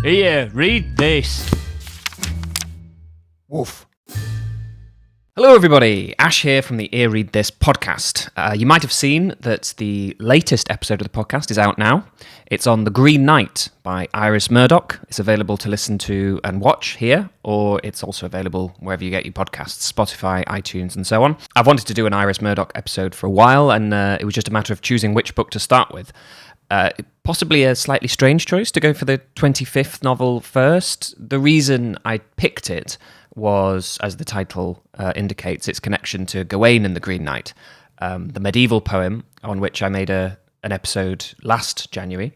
Here, read this. Woof. Hello everybody, Ash here from the Ear Read This podcast. You might have seen that the latest episode of the podcast is out now. It's on The Green Knight by Iris Murdoch. It's available to listen to and watch here, or it's also available wherever you get your podcasts, Spotify, iTunes and so on. I've wanted to do an Iris Murdoch episode for a while, and it was just a matter of choosing which book to start with. Possibly a slightly strange choice to go for the 25th novel first. The reason I picked it was, as the title indicates, its connection to Gawain and the Green Knight, the medieval poem on which I made an episode last January.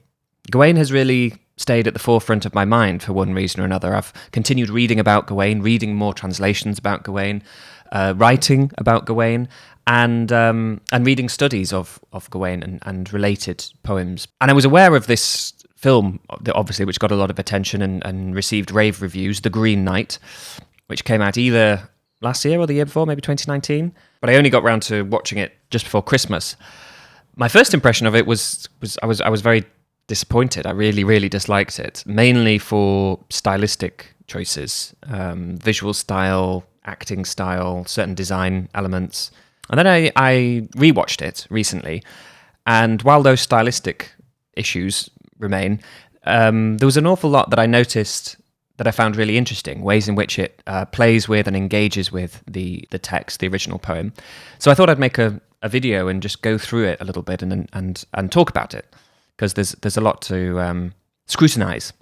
Gawain has really stayed at the forefront of my mind for one reason or another. I've continued reading about Gawain, reading more translations about Gawain, writing about Gawain, and reading studies of Gawain and related poems. And I was aware of this film, obviously, which got a lot of attention and received rave reviews, The Green Knight, which came out either last year or the year before, maybe 2019. But I only got round to watching it just before Christmas. My first impression of it was I was very disappointed. I really, really disliked it, mainly for stylistic choices, visual style, acting style, certain design elements. And then I rewatched it recently, and while those stylistic issues remain, there was an awful lot that I noticed that I found really interesting, ways in which it plays with and engages with the text, the original poem. So I thought I'd make a video and just go through it a little bit and talk about it, because there's a lot to scrutinize.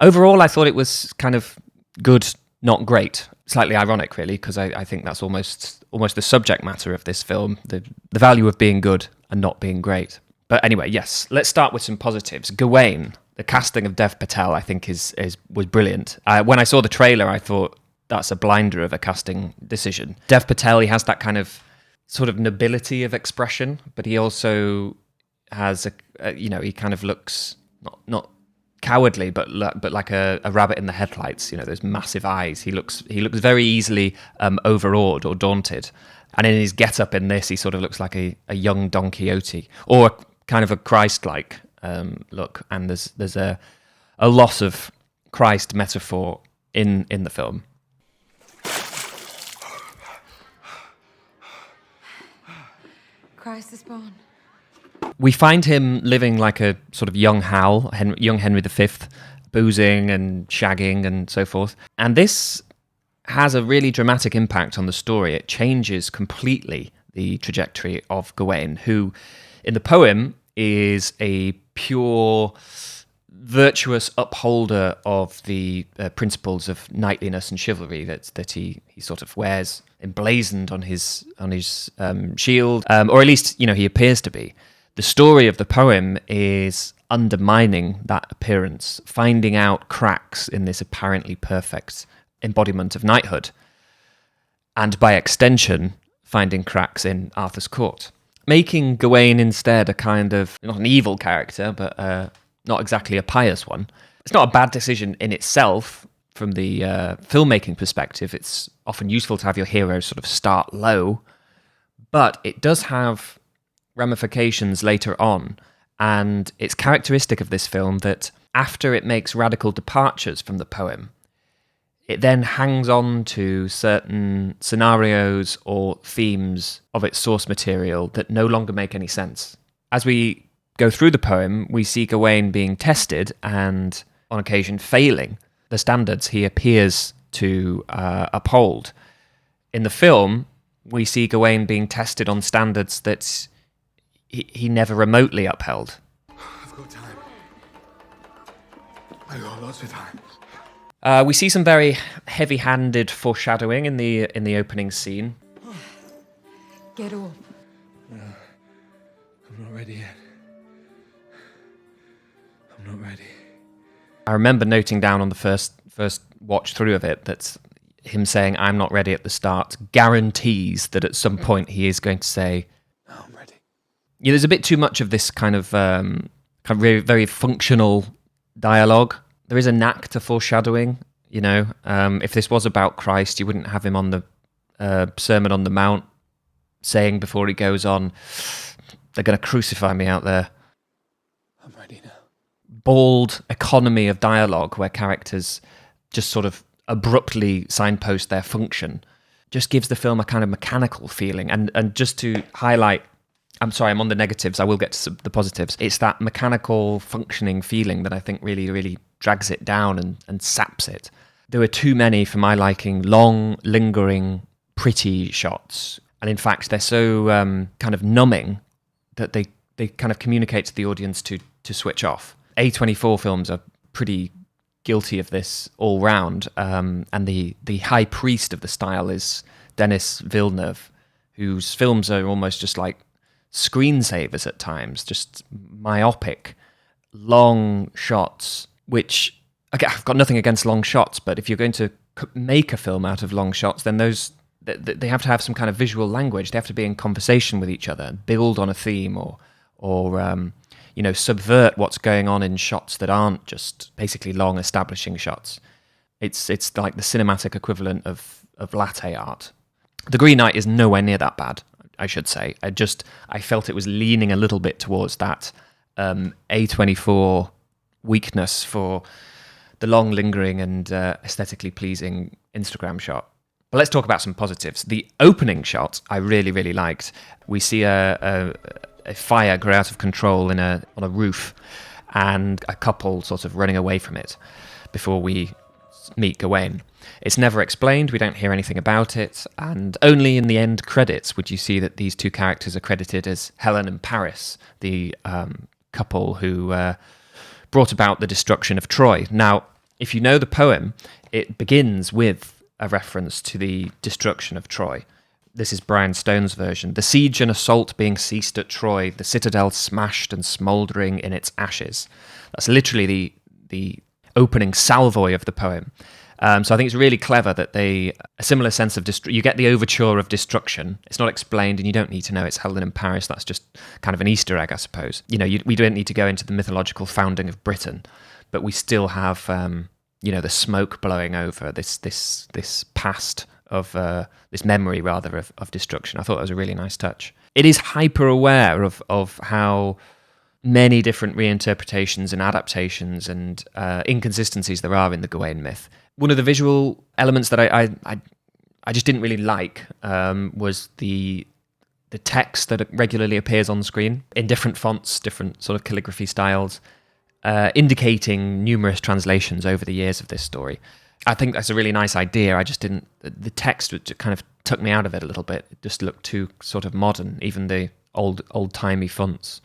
Overall, I thought it was kind of good, not great. Slightly ironic, really, because I think that's almost the subject matter of this film, the value of being good and not being great. But anyway, yes, let's start with some positives. Gawain. The casting of Dev Patel, I think, was brilliant. When I saw the trailer, I thought that's a blinder of a casting decision. Dev Patel, he has that kind of sort of nobility of expression, but he also has he kind of looks not cowardly, but like a rabbit in the headlights. Those massive eyes. He looks very easily overawed or daunted. And in his get-up in this, he sort of looks like a young Don Quixote, or kind of a Christ-like look, and there's a loss of Christ metaphor in the film. Christ is born. We find him living like a sort of young Hal, young Henry V, boozing and shagging and so forth. And this has a really dramatic impact on the story. It changes completely the trajectory of Gawain, who in the poem is a pure, virtuous upholder of the principles of knightliness and chivalry that he sort of wears emblazoned on his shield, or at least he appears to be. The story of the poem is undermining that appearance, finding out cracks in this apparently perfect embodiment of knighthood, and by extension, finding cracks in Arthur's court. Making Gawain instead a kind of, not an evil character, but not exactly a pious one. It's not a bad decision in itself from the filmmaking perspective. It's often useful to have your hero sort of start low, but it does have ramifications later on, and it's characteristic of this film that after it makes radical departures from the poem, it then hangs on to certain scenarios or themes of its source material that no longer make any sense. As we go through the poem, we see Gawain being tested and, on occasion, failing the standards he appears to uphold. In the film, we see Gawain being tested on standards that he never remotely upheld. I've got time. I got lots of time. We see some very heavy-handed foreshadowing in the opening scene. Get up. I'm not ready yet. I'm not ready. I remember noting down on the first watch through of it that him saying "I'm not ready" at the start guarantees that at some point he is going to say, No, I'm ready. Yeah, there's a bit too much of this kind of very, very functional dialogue. There is a knack to foreshadowing, If this was about Christ, you wouldn't have him on the Sermon on the Mount saying before he goes on, they're going to crucify me out there. I'm ready now. bald economy of dialogue where characters just sort of abruptly signpost their function just gives the film a kind of mechanical feeling. And just to highlight, I'm sorry, I'm on the negatives, I will get to the positives. It's that mechanical functioning feeling that I think really, really drags it down and saps it. There were too many, for my liking, long, lingering, pretty shots. And in fact, they're so kind of numbing that they kind of communicate to the audience to switch off. A24 films are pretty guilty of this all round. And the high priest of the style is Denis Villeneuve, whose films are almost just like screensavers at times, just myopic, long shots, which, again, I've got nothing against long shots, but if you're going to make a film out of long shots, then they have to have some kind of visual language. They have to be in conversation with each other, build on a theme, or subvert what's going on in shots that aren't just basically long establishing shots. It's like the cinematic equivalent of latte art. The Green Knight is nowhere near that bad, I should say. I felt it was leaning a little bit towards that A24 weakness for the long, lingering and aesthetically pleasing Instagram shot. But let's talk about some positives. The opening shot I really, really liked. We see a fire grow out of control on a roof, and a couple sort of running away from it before we meet Gawain. It's never explained, we don't hear anything about it, and only in the end credits would you see that these two characters are credited as Helen and Paris, the couple who brought about the destruction of Troy. Now, if you know the poem, it begins with a reference to the destruction of Troy. This is Brian Stone's version. The siege and assault being ceased at Troy, the citadel smashed and smouldering in its ashes. That's literally the opening salvo of the poem. So I think it's really clever that a similar sense of you get the overture of destruction. It's not explained, and you don't need to know it's Helen and Paris. That's just kind of an Easter egg, I suppose. We don't need to go into the mythological founding of Britain, but we still have the smoke blowing over this past of this memory rather of destruction. I thought that was a really nice touch. It is hyper aware of how many different reinterpretations and adaptations and inconsistencies there are in the Gawain myth. One of the visual elements that I just didn't really like was the text that regularly appears on screen in different fonts, different sort of calligraphy styles, indicating numerous translations over the years of this story. I think that's a really nice idea. I just didn't. The text would kind of took me out of it a little bit. It just looked too sort of modern, even the old-timey fonts.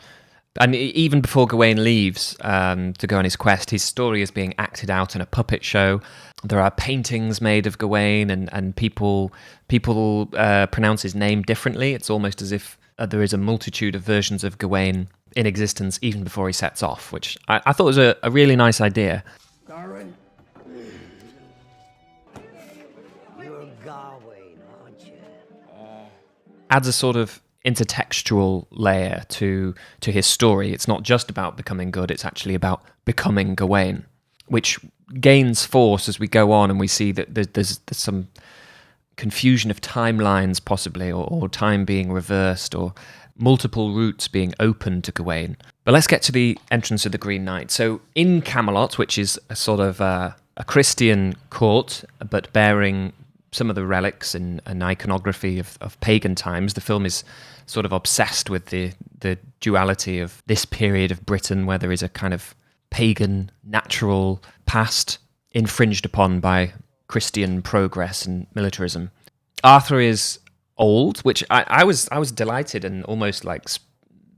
And even before Gawain leaves to go on his quest, his story is being acted out in a puppet show. There are paintings made of Gawain, and people pronounce his name differently. It's almost as if there is a multitude of versions of Gawain in existence even before he sets off, which I thought was a really nice idea. Gawain? You're Gawain, aren't you? Adds a sort of intertextual layer to his story. It's not just about becoming good, it's actually about becoming Gawain, which gains force as we go on, and we see that there's some confusion of timelines possibly, or time being reversed, or multiple routes being open to Gawain. But let's get to the entrance of the Green Knight. So in Camelot, which is a sort of a Christian court, but bearing some of the relics and iconography of pagan times, the film is sort of obsessed with the duality of this period of Britain where there is a kind of pagan natural past infringed upon by Christian progress and militarism. Arthur is old, which I was delighted and almost like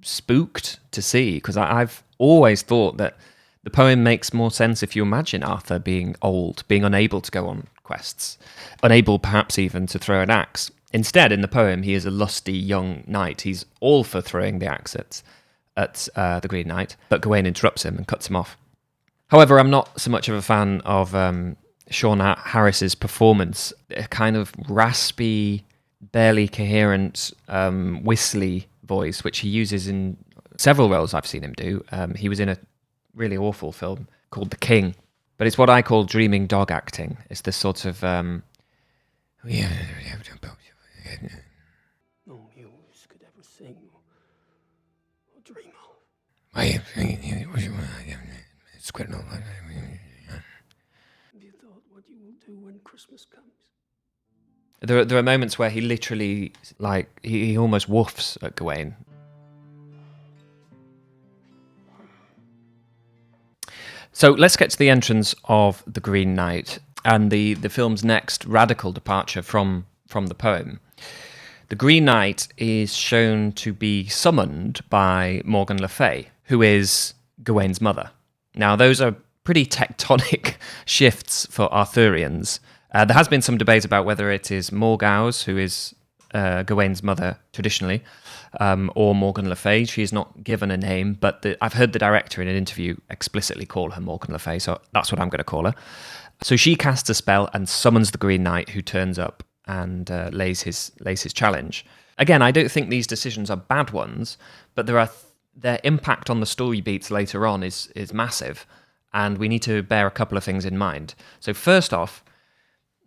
spooked to see, because I've always thought that the poem makes more sense if you imagine Arthur being old, being unable to go on quests, unable perhaps even to throw an axe. Instead, in the poem, he is a lusty young knight. He's all for throwing the axe at the Green Knight, but Gawain interrupts him and cuts him off. However, I'm not so much of a fan of Sean Harris's performance. A kind of raspy, barely coherent, whistly voice, which he uses in several roles I've seen him do. He was in a really awful film called The King, but it's what I call dreaming dog acting. It's this sort of No muse could ever sing or dream of. quit not like Have you thought what you will do when Christmas comes? There are moments where he literally, like, he almost woofs at Gawain. So let's get to the entrance of the Green Knight and the film's next radical departure from the poem. The Green Knight is shown to be summoned by Morgan Le Fay, who is Gawain's mother. Now, those are pretty tectonic shifts for Arthurians. There has been some debate about whether it is Morgause, who is Gawain's mother traditionally, or Morgan Le Fay. She is not given a name, but I've heard the director in an interview explicitly call her Morgan Le Fay, so that's what I'm going to call her. So she casts a spell and summons the Green Knight, who turns up and lays his challenge. Again, I don't think these decisions are bad ones, but their impact on the story beats later on is massive, and we need to bear a couple of things in mind. So first off,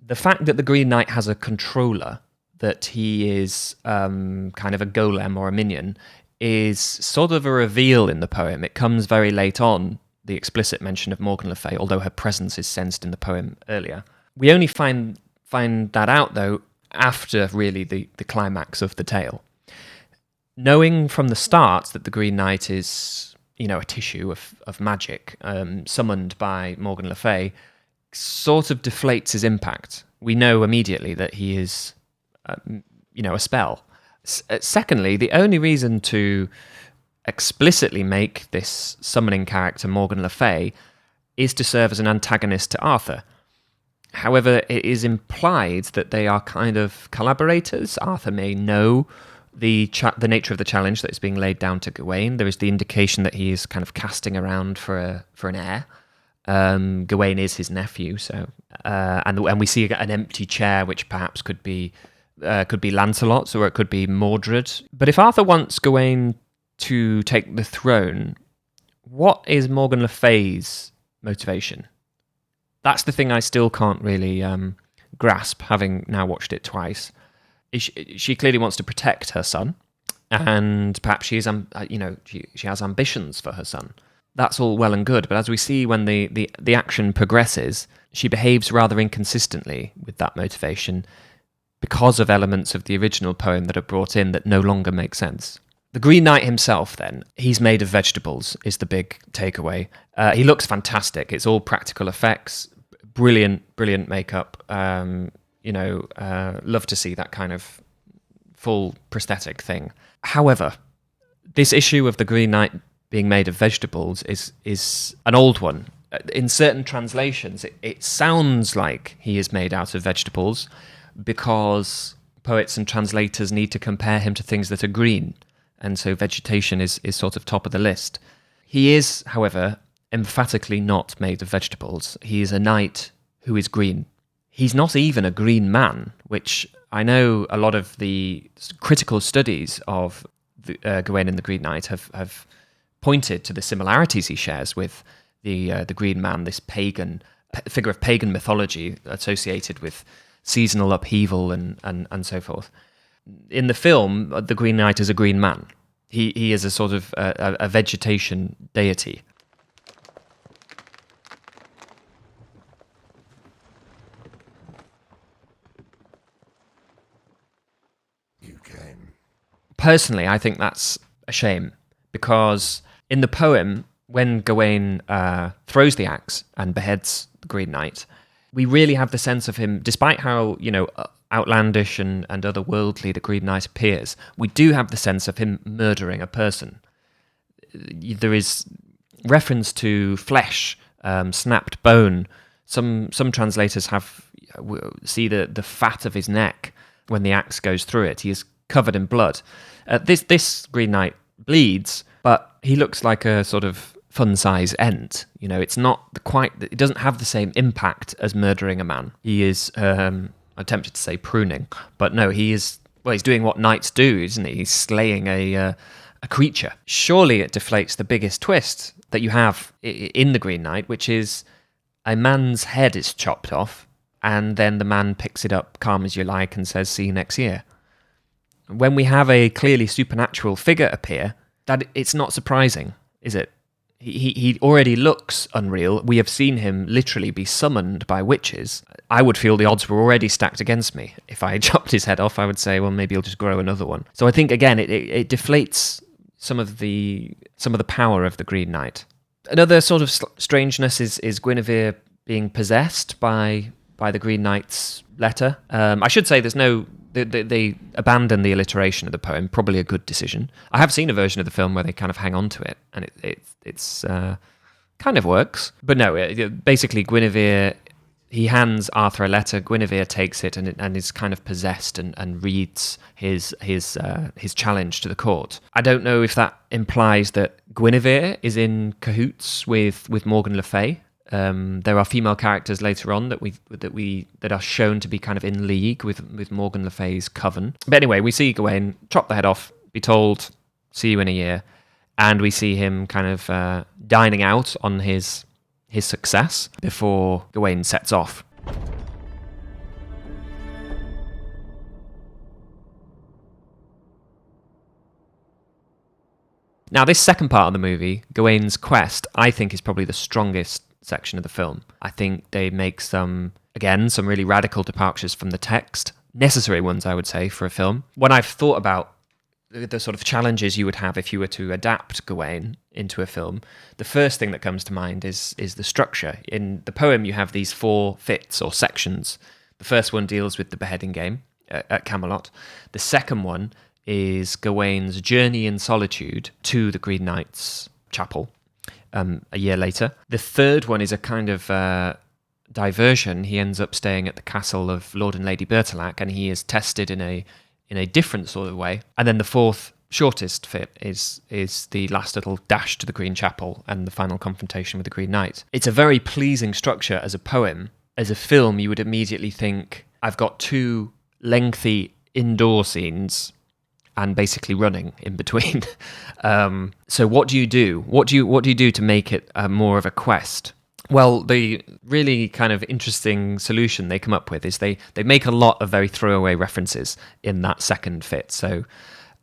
the fact that the Green Knight has a controller, that he is kind of a golem or a minion, is sort of a reveal in the poem. It comes very late on, the explicit mention of Morgan Le Fay, although her presence is sensed in the poem earlier. We only find that out, though, after really the climax of the tale. Knowing from the start that the Green Knight is, a tissue of magic, summoned by Morgan Le Fay, sort of deflates his impact. We know immediately that he is, a spell. Secondly, the only reason to explicitly make this summoning character Morgan Le Fay is to serve as an antagonist to Arthur. However, it is implied that they are kind of collaborators. Arthur may know the nature of the challenge that is being laid down to Gawain. There is the indication that he is kind of casting around for an heir. Gawain is his nephew, so and we see an empty chair, which perhaps could be Lancelot's, or it could be Mordred. But if Arthur wants Gawain to take the throne, what is Morgan Le Fay's motivation? That's the thing I still can't really grasp, having now watched it twice. She clearly wants to protect her son, and perhaps she has ambitions for her son. That's all well and good, but as we see when the action progresses, she behaves rather inconsistently with that motivation because of elements of the original poem that are brought in that no longer make sense. The Green Knight himself, then, he's made of vegetables, is the big takeaway. He looks fantastic. It's all practical effects, brilliant makeup. Love to see that kind of full prosthetic thing. However, this issue of the Green Knight being made of vegetables is an old one. In certain translations, it sounds like he is made out of vegetables because poets and translators need to compare him to things that are green, and so vegetation is sort of top of the list. He is, however, emphatically not made of vegetables. He is a knight who is green. He's not even a green man, which I know a lot of the critical studies of Gawain and the Green Knight have pointed to the similarities he shares with the Green Man, this figure of pagan mythology associated with seasonal upheaval and so forth. In the film, the Green Knight is a green man. He is a sort of a vegetation deity. You came. Personally, I think that's a shame, because in the poem, when Gawain throws the axe and beheads the Green Knight, we really have the sense of him, despite how, outlandish and otherworldly the Green Knight appears, we do have the sense of him murdering a person. There is reference to flesh, snapped bone. Some translators see the fat of his neck when the axe goes through it. He is covered in blood. This Green Knight bleeds, but he looks like a sort of fun-size ent. It's not it doesn't have the same impact as murdering a man. He is, I'm tempted to say pruning, but no, he's doing what knights do, isn't he? He's slaying a creature. Surely it deflates the biggest twist that you have in the Green Knight, which is a man's head is chopped off, and then the man picks it up calm as you like and says, "See you next year." When we have a clearly supernatural figure appear, that it's not surprising, is it? he already looks unreal. We have seen him literally be summoned by witches. I would feel the odds were already stacked against me. If I chopped his head off, I would say, well, maybe he'll just grow another one. So I think, again, it deflates some of the power of the Green Knight. Another sort of strangeness is Guinevere being possessed by the Green Knight's letter. I should say they abandon the alliteration of the poem, probably a good decision. I have seen a version of the film where they kind of hang on to it, and it's kind of works. But no, basically Guinevere, he hands Arthur a letter, Guinevere takes it and is kind of possessed and reads his challenge to the court. I don't know if that implies that Guinevere is in cahoots with Morgan Le Fay. There are female characters later on that are shown to be kind of in league with Morgan Le Fay's coven. But anyway, we see Gawain chop the head off, be told, see you in a year, and we see him kind of dining out on his success before Gawain sets off. Now, this second part of the movie, Gawain's quest, I think is probably the strongest section of the film. I think they make some really radical departures from the text, necessary ones, I would say, for a film. When I've thought about the sort of challenges you would have if you were to adapt Gawain into a film, the first thing that comes to mind is the structure. In the poem, you have these 4 fits or sections. The first one deals with the beheading game at Camelot. The second one is Gawain's journey in solitude to the Green Knight's chapel a year later. The third one is a kind of diversion. He ends up staying at the castle of Lord and Lady Bertilac, and he is tested in a different sort of way. And then the fourth, shortest fit is the last little dash to the Green Chapel and the final confrontation with the Green Knight. It's a very pleasing structure as a poem. As a film, you would immediately think, I've got 2 lengthy indoor scenes and basically running in between. So what do you do? What do you do to make it more of a quest? Well, the really kind of interesting solution they come up with is they make a lot of very throwaway references in that second fit. So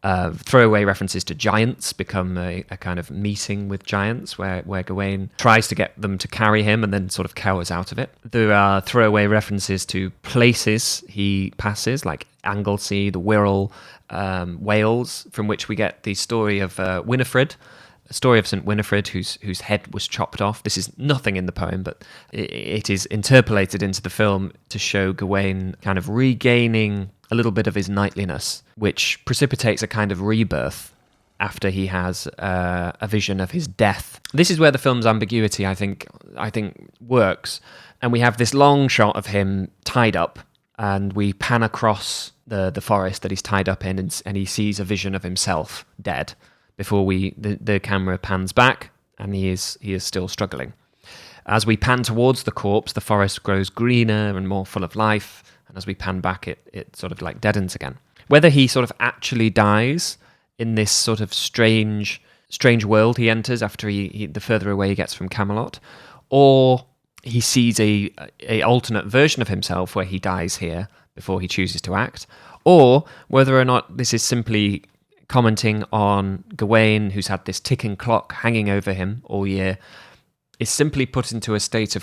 throwaway references to giants become a kind of meeting with giants where Gawain tries to get them to carry him and then sort of cowers out of it. There are throwaway references to places he passes, like Anglesey, the Wirral, Wales, from which we get the story of Winifred, a story of St. Winifred whose head was chopped off. This is nothing in the poem, but it is interpolated into the film to show Gawain kind of regaining a little bit of his knightliness, which precipitates a kind of rebirth after he has a vision of his death. This is where the film's ambiguity, I think works. And we have this long shot of him tied up, and we pan across the forest that he's tied up in, and he sees a vision of himself dead before the camera pans back, and he is still struggling. As we pan towards the corpse, the forest grows greener and more full of life, and as we pan back, it sort of like deadens again. Whether he sort of actually dies in this sort of strange world he enters after the further away he gets from Camelot, or he sees a alternate version of himself where he dies here before he chooses to act, or whether or not this is simply commenting on Gawain, who's had this ticking clock hanging over him all year, is simply put into a state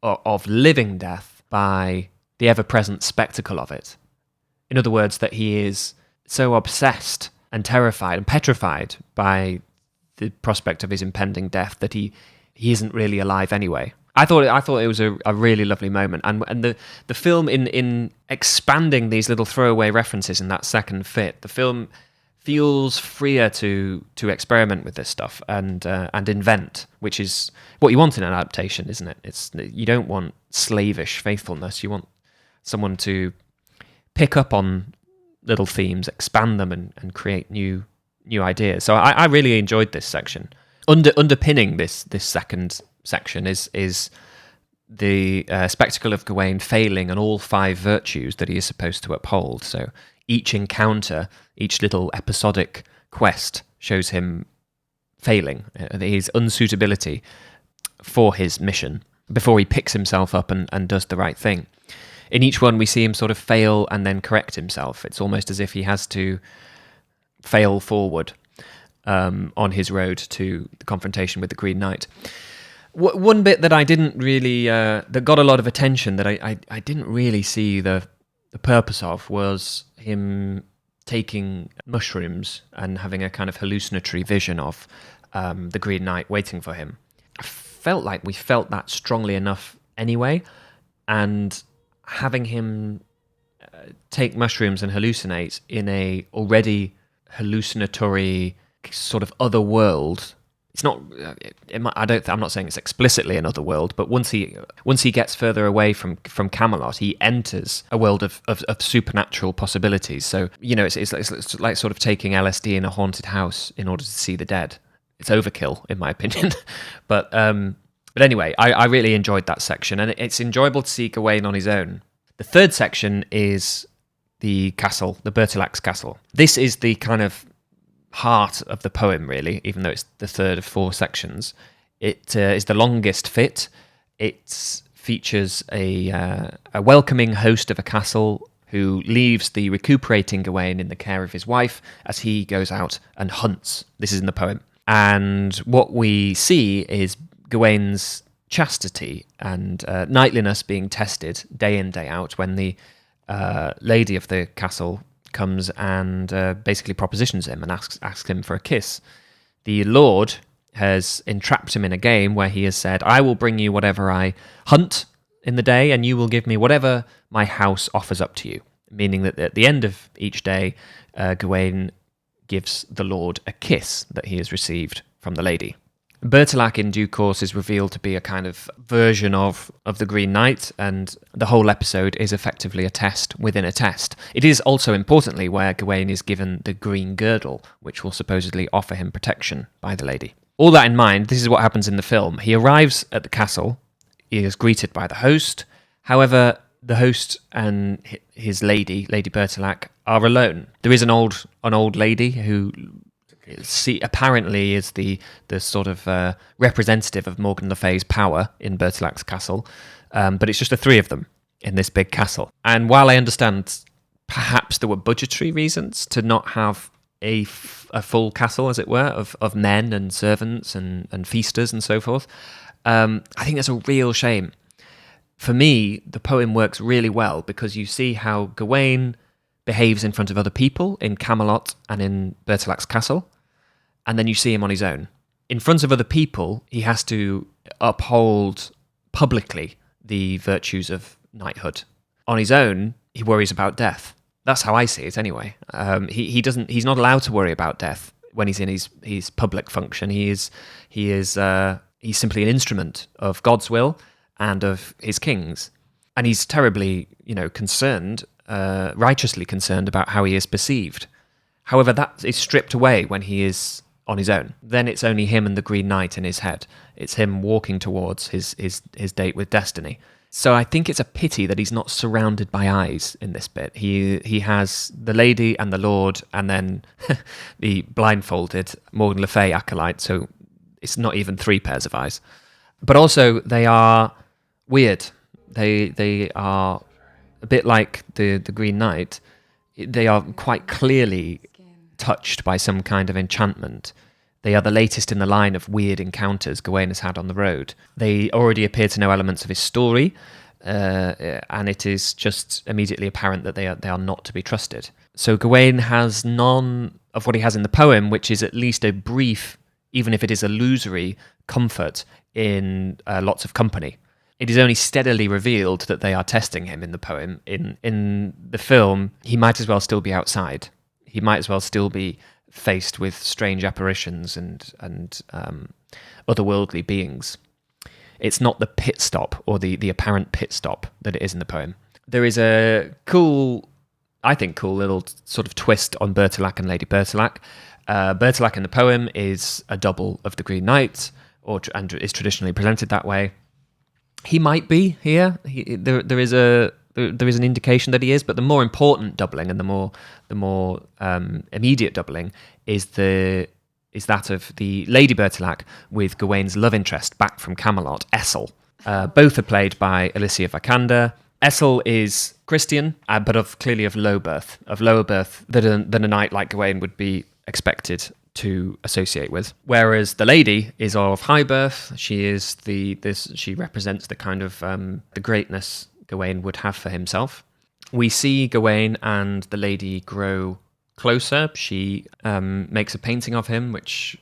of living death by the ever-present spectacle of it. In other words, that he is so obsessed and terrified and petrified by the prospect of his impending death that he isn't really alive anyway. I thought it was a really lovely moment, and the film in expanding these little throwaway references in that second fit, the film feels freer to experiment with this stuff and invent, which is what you want in an adaptation, isn't it? You don't want slavish faithfulness. You want someone to pick up on little themes, expand them, and create new ideas. So I really enjoyed this section. Underpinning this second section is the spectacle of Gawain failing on all 5 virtues that he is supposed to uphold. So each encounter, each little episodic quest shows him failing, his unsuitability for his mission, before he picks himself up and does the right thing. In each one, we see him sort of fail and then correct himself. It's almost as if he has to fail forward. on his road to the confrontation with the Green Knight. One bit that I didn't really, that got a lot of attention that I didn't really see the purpose of was him taking mushrooms and having a kind of hallucinatory vision of the Green Knight waiting for him. I felt like we felt that strongly enough anyway, and having him take mushrooms and hallucinate in a already hallucinatory sort of other world. It's not. I'm not saying it's explicitly another world, but once he gets further away from Camelot, he enters a world of supernatural possibilities. So it's like sort of taking LSD in a haunted house in order to see the dead. It's overkill, in my opinion. But anyway, I really enjoyed that section, and it's enjoyable to see Gawain on his own. The third section is the castle, the Bertilac's castle. This is the kind of heart of the poem, really, even though it's the third of 4 sections. It is the longest fit. It features a welcoming host of a castle who leaves the recuperating Gawain in the care of his wife as he goes out and hunts. This is in the poem. And what we see is Gawain's chastity and knightliness being tested day in, day out when the lady of the castle comes and basically propositions him and asks him for a kiss. The Lord has entrapped him in a game where he has said, I will bring you whatever I hunt in the day, and you will give me whatever my house offers up to you. Meaning that at the end of each day, Gawain gives the Lord a kiss that he has received from the lady. Bertilac in due course is revealed to be a kind of version of the Green Knight, and the whole episode is effectively a test within a test. It is also, importantly, where Gawain is given the green girdle, which will supposedly offer him protection by the lady. All that in mind, this is what happens in the film. He arrives at the castle, he is greeted by the host. However, the host and his lady, Lady Bertilac, are alone. There is an old lady who apparently is the sort of representative of Morgan Le Fay's power in Bertilac's castle, but it's just the 3 of them in this big castle. And while I understand perhaps there were budgetary reasons to not have a full castle, as it were, of men and servants and feasters and so forth, I think that's a real shame. For me, the poem works really well because you see how Gawain behaves in front of other people in Camelot and in Bertilac's castle, and then you see him on his own. In front of other people, he has to uphold publicly the virtues of knighthood. On his own, he worries about death. That's how I see it, anyway. He's not allowed to worry about death when he's in his public function. He's simply an instrument of God's will and of his king's, and he's terribly, concerned, righteously concerned about how he is perceived. However, that is stripped away when he is on his own. Then it's only him and the Green Knight in his head. It's him walking towards his date with destiny. So I think it's a pity that he's not surrounded by eyes in this bit. He has the lady and the Lord, and then the blindfolded Morgan Le Fay acolyte, so it's not even 3 pairs of eyes. But also, they are weird. They are a bit like the Green Knight. They are quite clearly touched by some kind of enchantment. They are the latest in the line of weird encounters Gawain has had on the road. They already appear to know elements of his story, and it is just immediately apparent that they are not to be trusted. So Gawain has none of what he has in the poem, which is at least a brief, even if it is illusory, comfort in lots of company. It is only steadily revealed that they are testing him in the poem. In the film, he might as well still be outside. He might as well still be faced with strange apparitions and otherworldly beings. It's not the pit stop or the apparent pit stop that it is in the poem. There is a cool little sort of twist on Bertilac and Lady Bertilac. Bertilac in the poem is a double of the Green Knight, and is traditionally presented that way. He might be here. There is an indication that he is, but the more important doubling and the more immediate doubling is that of the Lady Bertilac with Gawain's love interest back from Camelot, Essel. Both are played by Alicia Vikander. Essel is Christian, but clearly of lower birth than a knight like Gawain would be expected to associate with. Whereas the lady is of high birth. She is she represents the kind of the greatness Gawain would have for himself. We see Gawain and the lady grow closer. She makes a painting of him, which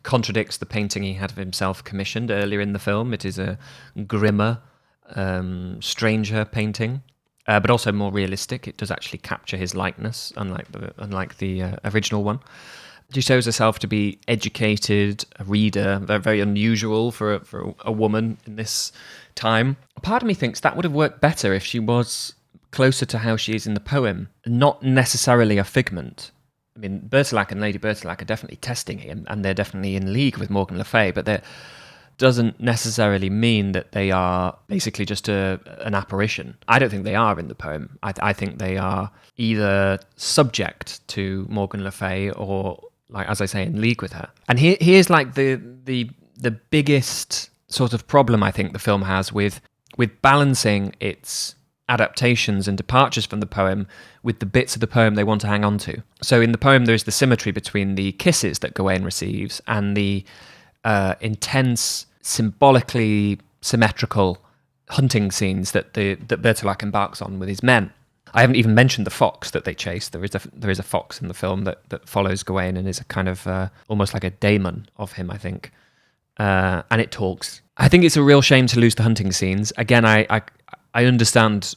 contradicts the painting he had of himself commissioned earlier in the film. It is a grimmer, stranger painting, but also more realistic. It does actually capture his likeness, unlike the original one. She shows herself to be educated, a reader, very unusual for a woman in this time. Part of me thinks that would have worked better if she was closer to how she is in the poem, not necessarily a figment. I mean, Bertilac and Lady Bertilac are definitely testing him, and they're definitely in league with Morgan Le Fay, but that doesn't necessarily mean that they are basically just an apparition. I don't think they are in the poem. I think they are either subject to Morgan Le Fay or, like, as I say, in league with her. And here's like the biggest sort of problem I think the film has with balancing its adaptations and departures from the poem with the bits of the poem they want to hang on to. So in the poem, there's the symmetry between the kisses that Gawain receives and the intense, symbolically symmetrical hunting scenes that Bertilac embarks on with his men. I haven't even mentioned the fox that they chase. There is a fox in the film that follows Gawain and is a kind of almost like a daemon of him, I think. And it talks. I think it's a real shame to lose the hunting scenes. Again, I understand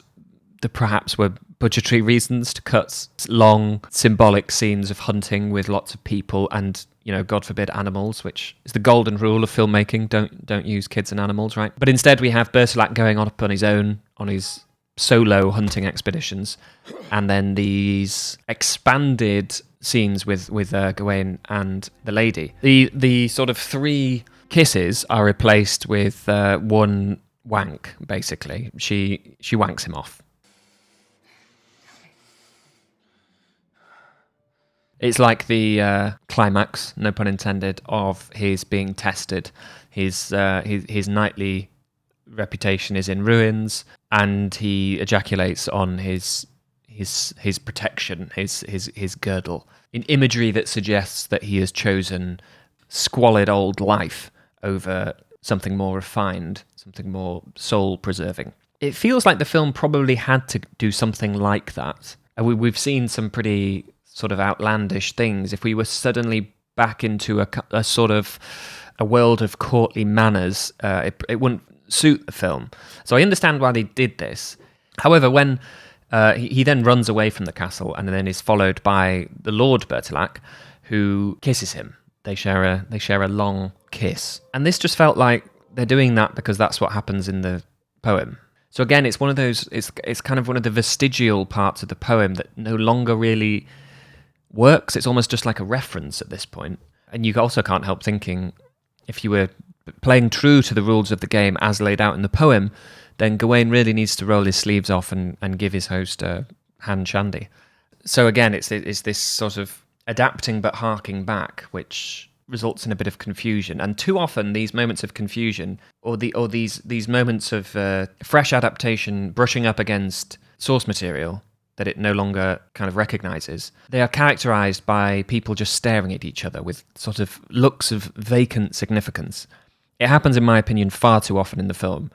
there perhaps were budgetary reasons to cut long symbolic scenes of hunting with lots of people and, God forbid, animals, which is the golden rule of filmmaking. Don't use kids and animals, right? But instead we have Bertilac going on his own, on his solo hunting expeditions, and then these expanded scenes with Gawain and the lady. The sort of three kisses are replaced with one wank, basically. She wanks him off. It's like the climax, no pun intended, of his being tested. His knightly reputation is in ruins, and he ejaculates on his protection, his girdle, in imagery that suggests that he has chosen squalid old life over something more refined, something more soul-preserving. It feels like the film probably had to do something like that. We've seen some pretty sort of outlandish things. If we were suddenly back into a sort of a world of courtly manners, it wouldn't suit the film. So I understand why they did this. However, when he then runs away from the castle and then is followed by the Lord Bertilac, who kisses him. They share a long kiss. And this just felt like they're doing that because that's what happens in the poem. So again, it's one of those, it's kind of one of the vestigial parts of the poem that no longer really works. It's almost just like a reference at this point. And you also can't help thinking, if you were playing true to the rules of the game as laid out in the poem, then Gawain really needs to roll his sleeves off and give his host a hand shandy. So again, it's this sort of adapting but harking back, which results in a bit of confusion. And too often, these moments of confusion, or these moments of fresh adaptation brushing up against source material that it no longer kind of recognizes, they are characterized by people just staring at each other with sort of looks of vacant significance. It happens, in my opinion, far too often in the film.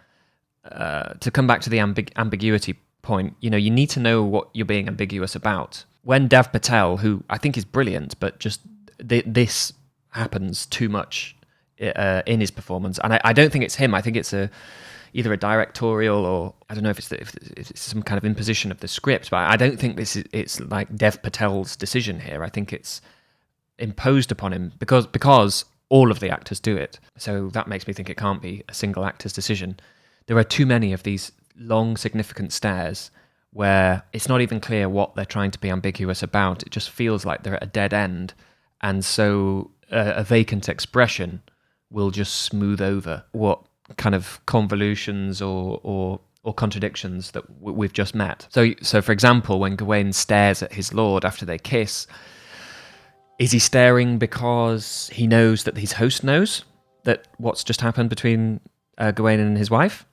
To come back to the ambiguity point, you need to know what you're being ambiguous about. When Dev Patel, who I think is brilliant, but just this happens too much in his performance, and I don't think it's him. I think it's either a directorial, or I don't know if it's some kind of imposition of the script, but I don't think it's like Dev Patel's decision here. I think it's imposed upon him because all of the actors do it. So that makes me think it can't be a single actor's decision. There are too many of these long, significant stares where it's not even clear what they're trying to be ambiguous about. It just feels like they're at a dead end. And so a vacant expression will just smooth over what kind of convolutions or contradictions that we've just met. So for example, when Gawain stares at his lord after they kiss, is he staring because he knows that his host knows that what's just happened between Gawain and his wife?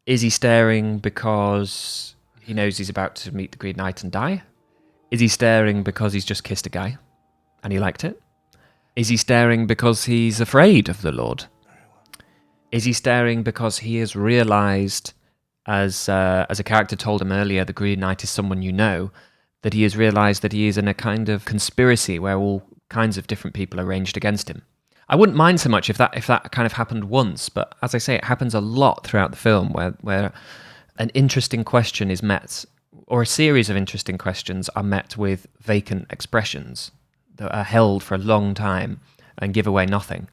Is he staring because he knows he's about to meet the Green Knight and die? Is he staring because he's just kissed a guy? and he liked it? Is he staring because he's afraid of the Lord? Is he staring because he has realised, as a character told him earlier, the Green Knight is someone you know, that he has realised that he is in a kind of conspiracy where all kinds of different people are arranged against him? I wouldn't mind so much if that kind of happened once, but as I say, it happens a lot throughout the film where an interesting question is met, or a series of interesting questions are met with vacant expressions that are held for a long time and give away nothing.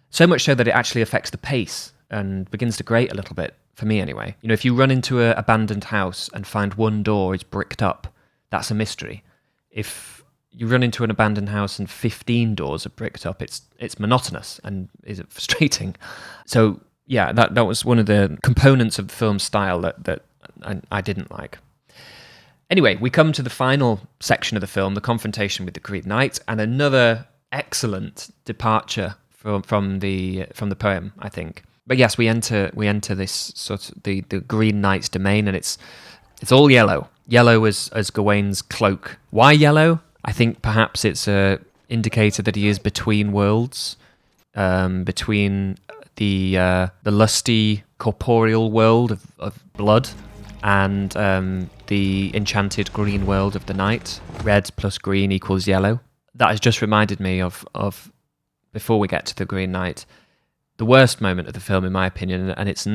So much so that it actually affects the pace and begins to grate a little bit, for me anyway. You know, if you run into an abandoned house and find one door is bricked up, that's a mystery. If you run into an abandoned house and 15 doors are bricked up, it's monotonous and is frustrating. So yeah, that was one of the components of the film's style that I didn't like. Anyway, we come to the final section of the film, the confrontation with the Green Knight, and another excellent departure from the poem, I think. But yes, we enter this sort of the Green Knight's domain, and it's all yellow. Yellow as Gawain's cloak. Why yellow? I think perhaps it's a indicator that he is between worlds, between the lusty corporeal world of blood and the enchanted green world of the night. Red plus green equals yellow. That has just reminded me of before we get to the Green Knight, the worst moment of the film, in my opinion, and it's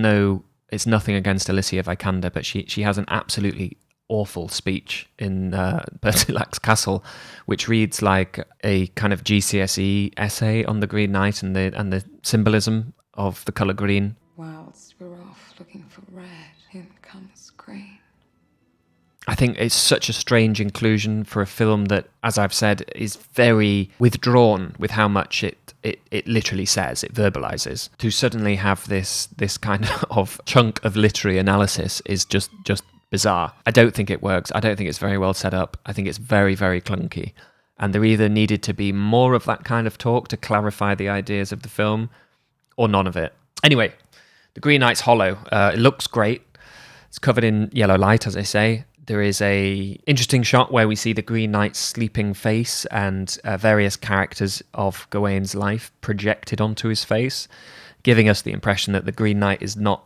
nothing against Alicia Vikander, but she has an absolutely awful speech in Bertilak's Castle, which reads like a kind of GCSE essay on the Green Knight and the symbolism of the colour green. Whilst we're off looking for red, in comes green. I think it's such a strange inclusion for a film that, as I've said, is very withdrawn with how much it literally says, it verbalizes. To suddenly have this kind of chunk of literary analysis is just bizarre. I don't think it works. I don't think it's very well set up. I think it's very, very clunky. And there either needed to be more of that kind of talk to clarify the ideas of the film, or none of it. Anyway, the Green Knight's hollow. It looks great. It's covered in yellow light, as I say. There is a interesting shot where we see the Green Knight's sleeping face and various characters of Gawain's life projected onto his face, giving us the impression that the Green Knight is not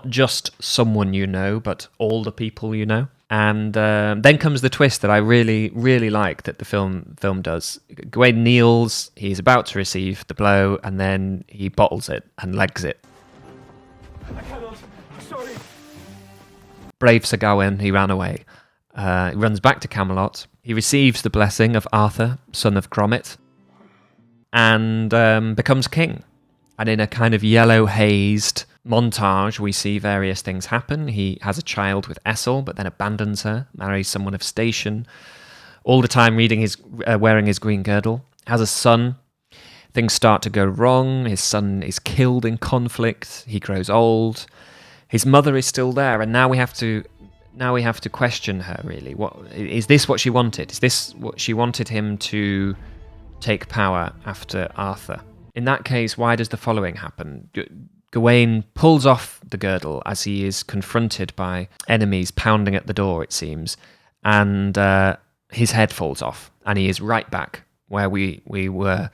just someone you know, but all the people you know. And then comes the twist that I really, really like that the film does. Gawain kneels, he's about to receive the blow, and then he bottles it and legs it. I cannot. Sorry. Brave Sir Gawain, he ran away. He runs back to Camelot. He receives the blessing of Arthur, son of Gromit, and becomes king. And in a kind of yellow-hazed montage, we see various things happen. He has a child with Essel, but then abandons her, marries someone of station, all the time wearing his green girdle, has a son. Things start to go wrong. His son is killed in conflict. He grows old. His mother is still there, and now we have to question her, really. Is this what she wanted? Is this what she wanted him to take power after Arthur? In that case, why does the following happen? Gawain pulls off the girdle as he is confronted by enemies pounding at the door, it seems, and his head falls off, and he is right back where we were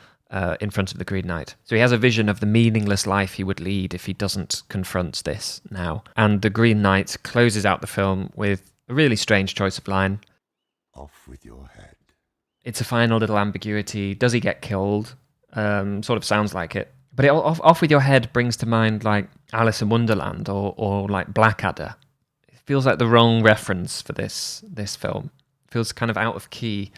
in front of the Green Knight. So he has a vision of the meaningless life he would lead if he doesn't confront this now. And the Green Knight closes out the film with a really strange choice of line. Off with your head. It's a final little ambiguity. Does he get killed? Sort of sounds like it. But off with your head brings to mind like Alice in Wonderland or like Blackadder. It feels like the wrong reference for this film. It feels kind of out of key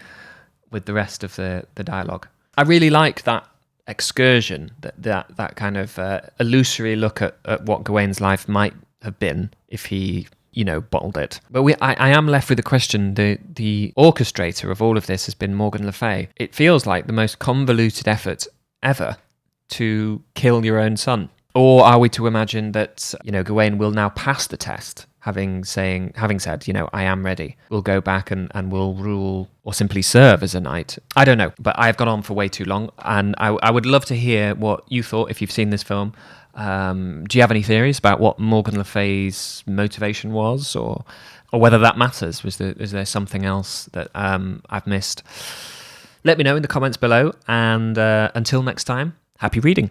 with the rest of the dialogue. I really like that excursion, that kind of illusory look at what Gawain's life might have been if he, bottled it. But I am left with the question, the orchestrator of all of this has been Morgan Le Fay. It feels like the most convoluted effort ever to kill your own son. Or are we to imagine that, Gawain will now pass the test, having said, I am ready. We'll go back and we'll rule or simply serve as a knight. I don't know, but I've gone on for way too long, and I would love to hear what you thought if you've seen this film. Do you have any theories about what Morgan Le Fay's motivation was, or whether that matters? Was there something else that I've missed? Let me know in the comments below, and until next time, happy reading.